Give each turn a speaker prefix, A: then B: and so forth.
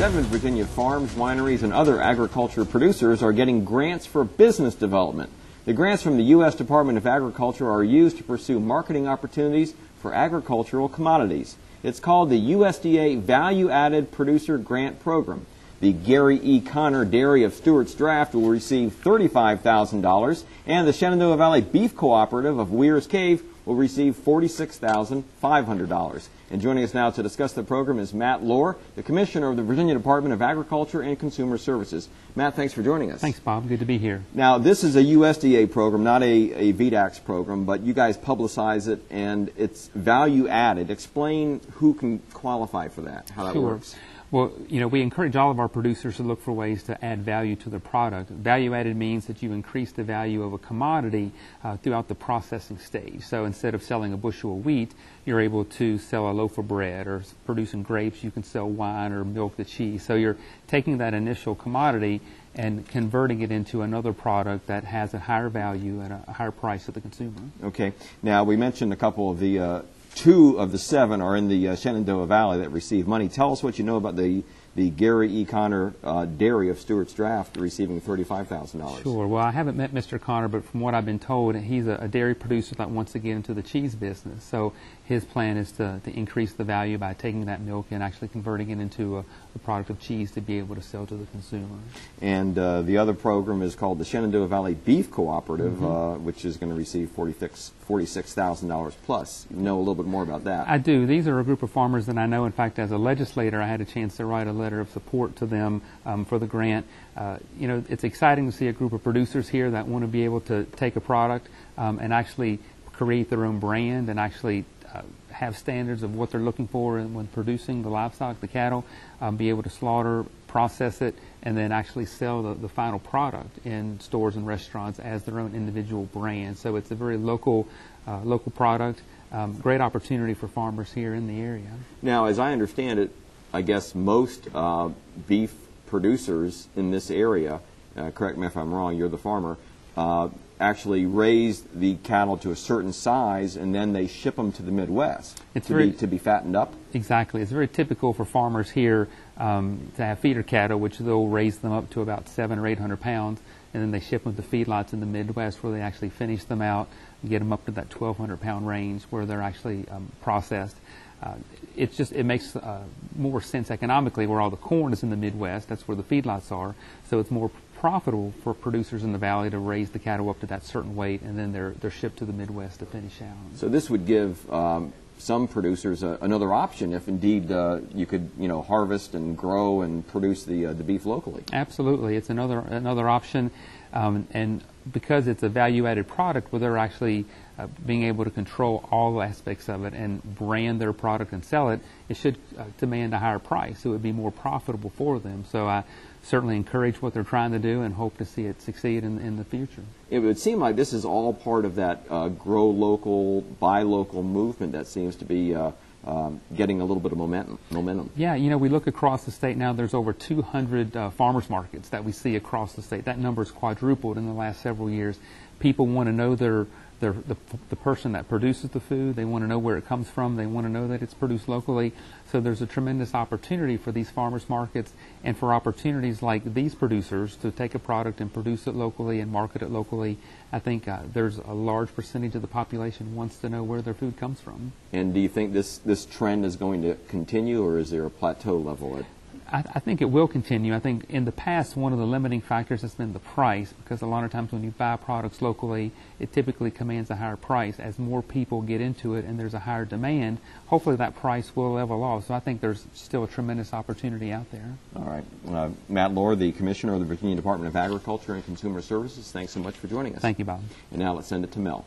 A: 7 Virginia farms, wineries, and other agriculture producers are getting grants for business development. The grants from the U.S. Department of Agriculture are used to pursue marketing opportunities for agricultural commodities. It's called the USDA Value-Added Producer Grant Program. The Gary E. Conner Dairy of Stewart's Draft will receive $35,000, and the Shenandoah Valley Beef Cooperative of Weir's Cave will receive $46,500. And joining us now to discuss the program is Matt Lohr, the Commissioner of the Virginia Department of Agriculture and Consumer Services. Matt, thanks for joining us.
B: Thanks, Bob. Good to be here.
A: Now, this is a USDA program, not a VDAX program, but you guys publicize it, and it's value added. Explain who can qualify for that, how that works.
B: Well, you know, we encourage all of our producers to look for ways to add value to their product. Value added means that you increase the value of a commodity throughout the processing stage. So instead of selling a bushel of wheat, you're able to sell a loaf of bread, or producing grapes, you can sell wine or milk the cheese. So you're taking that initial commodity and converting it into another product that has a higher value at a higher price to the consumer.
A: Okay. Now, we mentioned a couple of the 2 of the 7 are in the Shenandoah Valley that receive money. Tell us what you know about the Gary E. Conner Dairy of Stewart's Draft receiving $35,000.
B: Sure. Well, I haven't met Mr. Conner, but from what I've been told, he's a dairy producer that wants to get into the cheese business. So his plan is to increase the value by taking that milk and actually converting it into a product of cheese to be able to sell to the consumer.
A: And the other program is called the Shenandoah Valley Beef Cooperative, which is going to receive $46,000 plus. You know a little bit more about that.
B: I do. These are a group of farmers that I know. In fact, as a legislator, I had a chance to write a letter of support to them for the grant. You know, it's exciting to see a group of producers here that want to be able to take a product and actually create their own brand and actually have standards of what they're looking for when producing the livestock, the cattle, be able to slaughter, process it, and then actually sell the final product in stores and restaurants as their own individual brand. So it's a very local product. Great opportunity for farmers here in the area.
A: Now, as I understand it, I guess most beef producers in this area, correct me if I'm wrong, you're the farmer, actually raise the cattle to a certain size and then they ship them to the Midwest to be fattened up?
B: Exactly. It's very typical for farmers here to have feeder cattle, which they'll raise them up to about 700 or 800 pounds, and then they ship them to feedlots in the Midwest where they actually finish them out and get them up to that 1,200 pound range where they're actually processed. It makes more sense economically where all the corn is in the Midwest. That's where the feedlots are. So it's more profitable for producers in the valley to raise the cattle up to that certain weight, and then they're shipped to the Midwest to finish out.
A: So this would give some producers another option if indeed you could, you know, harvest and grow and produce the beef locally.
B: Absolutely, it's another option, and because it's a value-added product where they're actually being able to control all aspects of it and brand their product and sell it, it should demand a higher price. So it would be more profitable for them. So I certainly encourage what they're trying to do and hope to see it succeed in the future.
A: It would seem like this is all part of that grow local, buy local movement that seems to be getting a little bit of momentum. Yeah,
B: you know, we look across the state now, there's over 200 farmers markets that we see across the state. That number has quadrupled in the last several years. People want to know the person that produces the food. They want to know where it comes from. They want to know that it's produced locally. So there's a tremendous opportunity for these farmers markets and for opportunities like these producers to take a product and produce it locally and market it locally. I think there's a large percentage of the population wants to know where their food comes from.
A: And do you think this trend is going to continue, or is there a plateau level at?
B: I think it will continue. I think in the past, one of the limiting factors has been the price, because a lot of times when you buy products locally, it typically commands a higher price. As more people get into it and there's a higher demand, hopefully that price will level off. So I think there's still a tremendous opportunity out there.
A: All right. Matt Lohr, the Commissioner of the Virginia Department of Agriculture and Consumer Services, thanks so much for joining us.
B: Thank you, Bob.
A: And now let's send it to Mel.